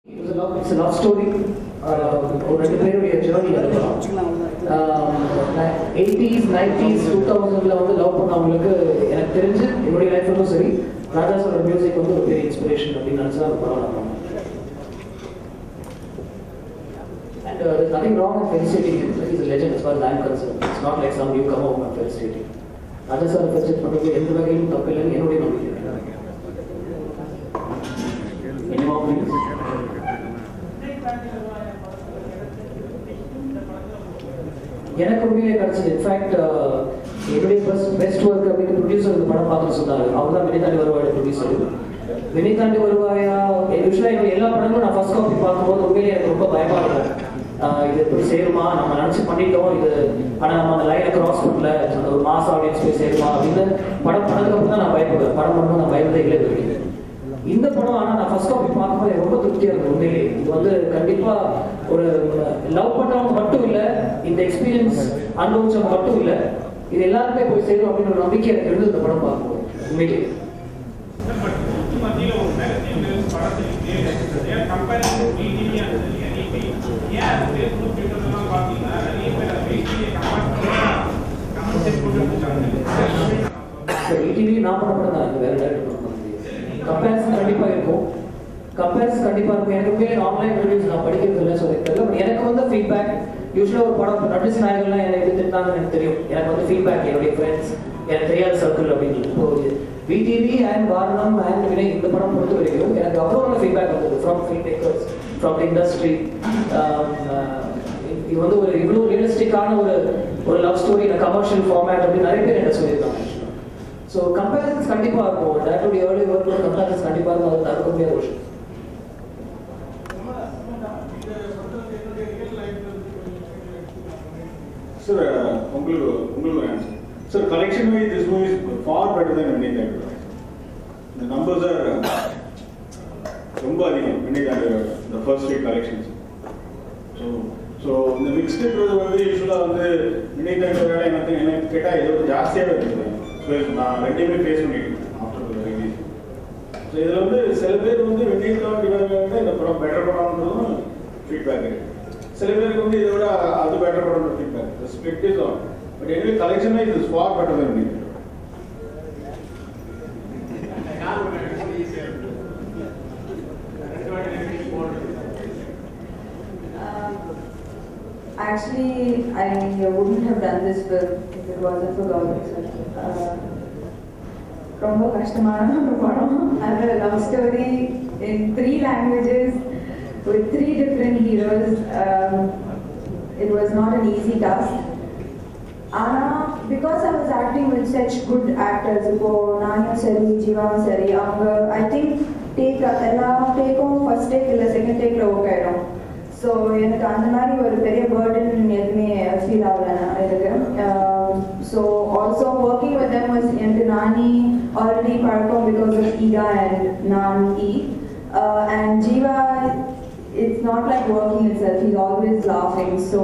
It's a love story. ஒரு ரெண்டு பேருடைய ஜேர்னி அதுதான். 80s 90s 2000ல வந்து லவ் பண்ணவங்களுக்கு எனக்கு தெரிஞ்சு என்னுடைய லைஃப்லும் சரி ராஜாஸோட மியூசிக் வந்து ஒரு பெரிய இன்ஸ்பிரேஷன் அப்படின்னு நினச்சா அது பரவாயில்ல. And there's nothing wrong with felicitating him. He's a legend as far as I'm concerned. It's not like some newcomer who I'm felicitating. Raja sir felicitate பண்ணுறது எந்த வகையிலும் தப்பு இல்லைன்னு என்னுடைய நம்பிக்கை. எனக்கு உண்மையிலே கிடைச்சது. இன்ஃபேக்ட் என்னுடைய பெஸ்ட் ஒர்க் அப்படின்னு ப்ரொடியூசர் இந்த படம் பார்த்துட்டு சொன்னார். அவர் தான் வினிதாண்டி வருவாயோட ப்ரொடியூசர். வினிதாண்டி வருவாயா யூஸ்வலாக என்னுடைய எல்லா படங்களும் நான் ஃபர்ஸ்ட் காப்பி பார்க்கும்போது உண்மையிலே எனக்கு ரொம்ப பயமாக இருக்கும். இது எப்படி சேருமா, நம்ம நினச்சி பண்ணிட்டோம் இது, ஆனால் நம்ம அந்த லைனை கிராஸ் பண்ணல, அந்த ஒரு மாஸ் ஆடியன்ஸ் போய் சேருமா அப்படின்னு படம் பண்ணதுக்கப்புறம் தான் நான் பயப்படுவேன். படம் பண்ணும்போது நான் பயந்தே இல்லை தெரியும். இந்த படம் ஆனால் நான் ஃபர்ஸ்ட் காப்பி பார்க்கும்போது ரொம்ப திருப்தியாக இருக்கும். உண்மையிலே இது வந்து கண்டிப்பாக ஒரு லவ் பண்ணுறவங்க மட்டும் இல்லை, இந்த எக்ஸ்பீரியன்ஸ் அனுபவிச்சவங்க மட்டும் இல்லை, இது எல்லாருமே போய் சேரும் அப்படின்னு ஒரு நம்பிக்கை எனக்கு இருந்து இந்த படம் பார்க்கும்போது உண்மையிலே. நான் பண்ண படம் தான் வேற டேரக்டர் கம்பேரிசன் கண்டிப்பாக இருக்கும். கம்பேரிசன் கண்டிப்பாக இருக்கும். எனக்கு ஆன்லைன் ரிவ்யூஸ் நான் படிக்கிறது இல்லை சொல்லியிருக்கல. பட் எனக்கு வந்து ஃபீட்பேக் யூஸ்வலாக ஒரு படம் நடிச்சு நாயகர்கள்லாம் என்னை எப்படி திட்டாங்கன்னு எனக்கு தெரியும். எனக்கு வந்து ஃபீட்பேக் என்னுடைய ஃப்ரெண்ட்ஸ் எனக்கு தெரியாத சர்க்கிள் அப்படின்னு இப்போ VTV and Vaaranam and Vinay இந்த படம் பொறுத்த வரைக்கும் எனக்கு அவ்வளோ நல்ல ஃபீட்பேக் வந்தது from film makers, from the industry. இது வந்து ஒரு இவ்வளோ ரியலிஸ்டிக்கான ஒரு லவ் ஸ்டோரி இந்த கமர்ஷியல் ஃபார்மேட் அப்படின்னு நிறைய பேர் என்ன சொல்லியிருக்காங்க. ஸோ கம்பேரிசன்ஸ் கண்டிப்பாக இருக்கும். டேரக்டருடைய ஏர்லி ஒர்க்கோட கம்பேரிசன்ஸ் கண்டிப்பாக இருக்கும். அது தவிர்க்க முடியாத விஷயம். Sir, உங்களுக்கு answer. Sir, collection wise, this movie is far better than Vinay Tandura. The numbers are ரொம்ப அதிகம் Vinay Tandura, the first three collections. So இந்த mixed வந்து யூஸ்வலாக வந்து Vinay Tandura எனக்கு கேட்டால் ஏதோ ஜாஸ்தியாகவே இருக்குது. ஸோ நான் ரெண்டுமே ஃபேஸ் பண்ணிட்டேன் ஆஃப்டர் த ரிலீஸ். ஸோ இதில் வந்து சில பேர் வந்து Vinay Tandura இந்த படம் பெட்டர் படம்ன்றதும் ஃபீட்பேக் இருக்குது. சில பேருக்கு வந்து இதை விட அது பெட்டர் படம் feedback. The split is on. But anyway, collection wise is far better than me. Actually, I wouldn't have done this film if it wasn't for Gaurav sir. ரொம்ப கஷ்டமான ஒரு படம். அது love story in 3 languages with 3 different heroes. It was not an easy task. Because I was acting with such good actors, Nanu Sari, Jiva Sari, I think take-on first take illa second take la okay aidum. So எனக்கு அந்த மாதிரி ஒரு பெரிய burden எதுமே feel ஆகல எனக்கு. So also working with them was எனக்கு Nani already பழக்கம் because of Ida and Nani. And Jiva, it's not like working itself, he's always laughing. So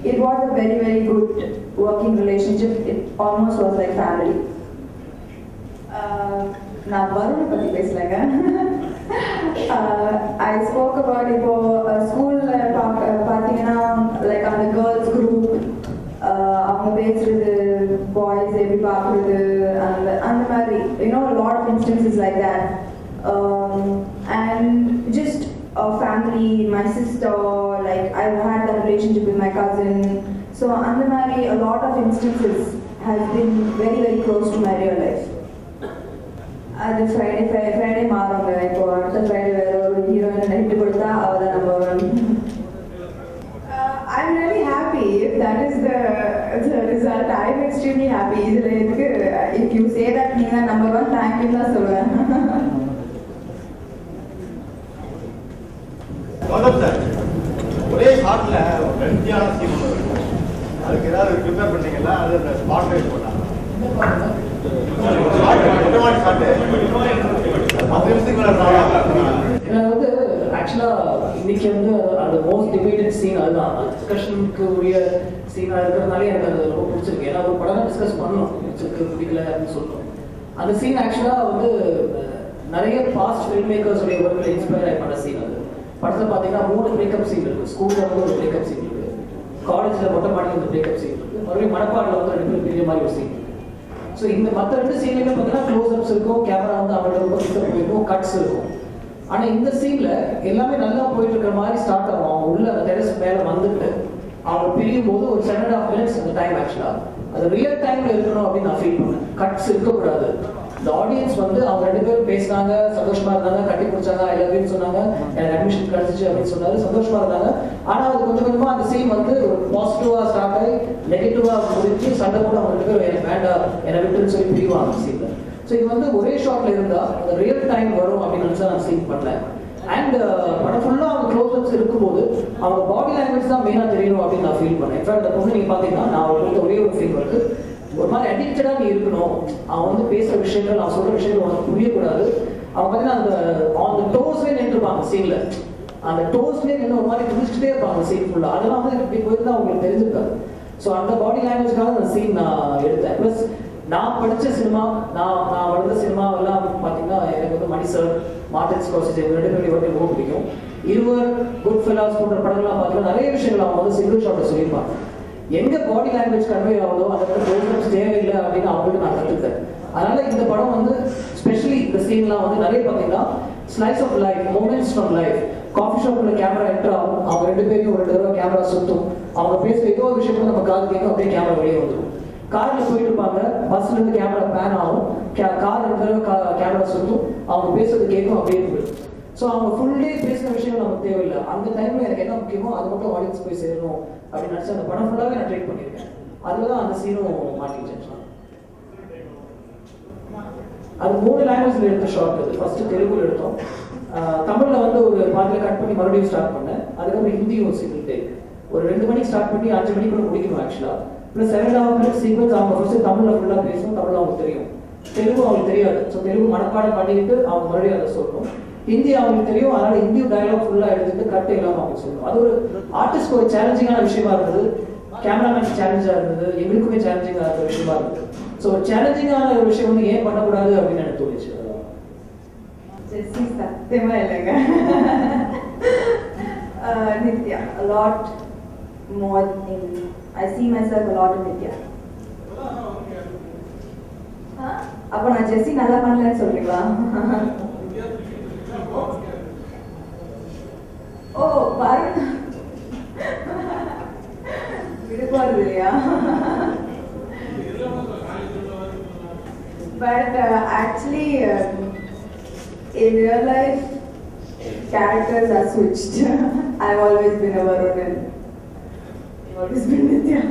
it was a very, very good working relationship. It almost was like family. நான் வருணை பற்றி பேசலைங்க. I spoke about இப்போ ஸ்கூலில் பார்த்தீங்கன்னா like அந்த girls group அவங்க பேசுறது, boys எப்படி பார்க்குறது, அந்த மாதிரி lot of instances like that. And just family, my sister, like I've had that relationship with my cousin. So Andamari, a lot of instances has been very, very close to my real life. That's Friday மாறுங்க. இப்போ அடுத்த Friday வேற ஒரு heroine hit கொடுத்தா அவ தான் number 1. I'm really happy if that is the result. I'm extremely happy. இதுல எதுக்கு if you say that நீங்க நம்பர் 1 thank you தான் சொல்லுவேன். ஒரே ஷாட்ல வெற்றியான சீன் அதுக்கு ஏதாவது ப்ரிப்பேர் பண்ணீங்களா? அது அந்த ஸ்பாட் லைட் போட்டாங்க. வந்து ஆக்சுவலாக இன்னைக்கு வந்து அந்த மோஸ்ட் டிபேட்டட் சீன் அதுதான். டிஸ்கஷனுக்கு உரிய சீனாக இருக்கிறதுனாலே எனக்கு அது ரொம்ப பிடிச்சிருக்கு. ஏன்னா ஒரு படம் டிஸ்கஸ் பண்ணணும், பிடிச்சிருக்கு பிடிக்கல அப்படின்னு சொல்லணும். அந்த சீன் ஆக்சுவலாக வந்து நிறைய பாஸ்ட் ஃபில்ம் மேக்கர்ஸுடைய ஒர்க்கில் இன்ஸ்பயர் ஆகி பண்ண சீன் அது. படத்தில் பார்த்தீங்கன்னா 3 பிரேக்கப் சீன் இருக்குது. ஸ்கூலில் வந்து ஒரு பிரேக்கப் சீன் இருக்குது, காலேஜில் மொட்டை மாடியில் ஒரு பிரேக்கப் சீன் இருக்குது, மறுபடியும் மணப்பாடில் வந்து 2 பேரும் பெரிய மாதிரி ஒரு சீன் இருக்குது. ஸோ இந்த மற்ற 2 சீன்லையுமே பார்த்தீங்கன்னா க்ளோஸ்அப்ஸ் இருக்கும், கேமரா வந்து அவங்கள்ட்ட ரொம்ப கிட்ட போயிருக்கும், கட்ஸ் இருக்கும். ஆனால் இந்த சீனில் எல்லாமே நல்லா போயிட்டு இருக்கிற மாதிரி ஸ்டார்ட் ஆகும். அவங்க உள்ள அந்த டெரஸ் மேலே வந்துட்டு அவங்க பிரியும் போது ஒரு 7.5 minutes அந்த டைம் ஆக்சுவலாக அது ரியல் டைமில் இருக்கணும் அப்படின்னு நான் ஃபீல் பண்ணேன். கட்ஸ் இருக்கக்கூடாது. இந்த ஆடியன்ஸ் வந்து அவங்க 2 பேரும் பேசினாங்க, சந்தோஷமா இருந்தாங்க, கட்டி பிடிச்சாங்க, ஐ லவ் யூன்னு சொன்னாங்க, எனக்கு அட்மிஷன் கிடைச்சிச்சு அப்படின்னு சொன்னாரு, சந்தோஷமா இருந்தாங்க. ஆனால் அது கொஞ்சம் கொஞ்சமாக அந்த சீன் வந்து ஒரு பாசிட்டிவாக ஸ்டார்ட் ஆகி நெகட்டிவாக முடிஞ்சு சண்டை கூட அவங்க 2 பேரும் எனக்கு வேண்டாம் என்னை விட்டுன்னு சொல்லி பிரிவாங்க அந்த சீனில். ஸோ இது வந்து ஒரே ஷாட்ல இருந்தால் அந்த ரியல் டைம் வரும் அப்படின்னு நினச்சா நான் சீன் பண்ணேன். அண்ட் படம் ஃபுல்லாக அவங்க க்ளோஸ்அப்ஸ் இருக்கும்போது அவங்க பாடி லாங்குவேஜ் தான் மெயினாக தெரியணும் அப்படின்னு நான் ஃபீல் பண்ணேன். இன்ஃபேக்ட் அந்த பொண்ணு நீங்கள் பார்த்தீங்கன்னா நான் அவங்களுக்கு ஒரே ஒரு ஃபீல் வருது, ஒரு மாதிரி அடிக்டடாக நீ இருக்கணும், அவன் வந்து பேசுகிற விஷயங்கள் நான் சொல்கிற விஷயங்கள் உனக்கு புரியக்கூடாது. அவங்க பார்த்தீங்கன்னா அந்த டோஸ்லேயே நின்றுருப்பாங்க சீனில், அந்த டோஸ்லேயே நின்று ஒரு மாதிரி துடிச்சுட்டே இருப்பாங்க சீன் ஃபுல்லாக. அதெல்லாம் வந்து இப்படி போயிருந்தா அவங்களுக்கு தெரிஞ்சிருக்காது. ஸோ அந்த பாடி லாங்குவேஜ்க்காக அந்த சீன் நான் எடுத்தேன். ப்ளஸ் நான் படித்த சினிமா, நான் வளர்ந்த சினிமாவெல்லாம் பார்த்தீங்கன்னா எனக்கு வந்து மணி சார், மார்டின் ஸ்கார்செஸே 2 பேரும் இவருக்கு ரொம்ப பிடிக்கும். இருவர், குட் ஃபெல்லாஸ் போன்ற படங்கள்லாம் பார்த்தீங்கன்னா நிறைய விஷயங்கள் அவங்க வந்து சிங்கிள் ஷாட்டில் சொல்லியிருப்பாங்க. எங்கே பாடி லாங்குவேஜ் கன்வே ஆகுதோ அந்த ப்ரோக்ராம்ஸ் தேவையில்லை அப்படின்னு அவங்களுக்கு நான் கற்றுக்கிட்டேன். அதனால இந்த படம் வந்து ஸ்பெஷலி இந்த சீன்லாம் வந்து நிறைய பார்த்தீங்கன்னா slice of life, moments from life. Coffee ஷாப்ல கேமரா என்டர் ஆகும், அவங்க 2 பேரையும் ஒரு தடவை கேமரா சுற்றும், அவங்க பேசுகிற ஏதோ ஒரு விஷயத்துல நம்ம காது கேட்கும், அப்படியே கேமரா வெளியே வந்துடும். காரில் போயிட்டு இருப்பாங்க, பஸ்ல இருந்து கேமரா பேன் ஆகும், கார் 2 தடவை கேமரா சுற்றும், அவங்க பேசுறது கேட்கும், அப்படியே போயிடும். ஸோ அவங்க ஃபுல் டே பேசுகிற விஷயங்கள் நமக்கு தேவையில்லை. அந்த டைமில் எனக்கு என்ன முக்கியமோ அது மட்டும் ஆடியன்ஸ் போய் சேரணும் அப்படின்னு நினச்சி அந்த படம் ஃபுல்லாகவே நான் ட்ரை பண்ணியிருக்கேன். அதில் தான் அந்த சீனும் மாட்டிக்கிச்சு. அது 3 லாங்குவேஜில் எடுத்த ஷார்ட். அது ஃபஸ்ட்டு தெலுங்குல எடுத்தோம், தமிழில் வந்து ஒரு பாட்டில் கட் பண்ணி மறுபடியும் ஸ்டார்ட் பண்ணேன். அதுக்கப்புறம் ஹிந்தி ஒரு சிங்கிள் டேக் ஒரு 2 மணிக்கு ஸ்டார்ட் பண்ணி 5 மணிக்குள்ள முடிக்கணும் ஆக்சுவலாக. ப்ளஸ் 7.5 minutes சீக்வன்ஸ் அவங்க ஃபஸ்ட்டு தமிழில் ஃபுல்லாக பேசணும், தமிழ் அவங்களுக்கு தெரியும், தெலுங்கு அவங்களுக்கு தெரியாது. ஸோ தெலுங்கு மனப்பாடம் பண்ணிக்கிட்டு அவங்க மறுபடியும் அதை சொல்லணும். ஹிந்தி அவங்களுக்கு தெரியும், அதனால ஹிந்தி டயலாக் ஃபுல்லாக எடுத்துட்டு கட் இல்லாமல் அவங்க சொல்லணும். அது ஒரு ஆர்டிஸ்ட்க்கு ஒரு சேலஞ்சிங்கான விஷயமா இருந்தது, கேமராமேன் சேலஞ்சாக இருந்தது, எங்களுக்குமே சேலஞ்சிங்காக இருந்த விஷயமா இருந்தது. ஸோ சேலஞ்சிங்கான ஒரு விஷயம் வந்து ஏன் பண்ணக்கூடாது அப்படின்னு எனக்கு தோணுச்சு. ஜெஸ்ஸி சத்தியமா இல்லைங்க. Nithya a lot more in I see myself a lot in Nithya. அப்ப நான் ஜெஸ்ஸி நல்லா பண்ணலன்னு சொல்றீங்களா? ஓ பாரு விடுபாடு இல்லையா? But actually in real life characters are switched. I've always been a Varun and I've always been Nithya.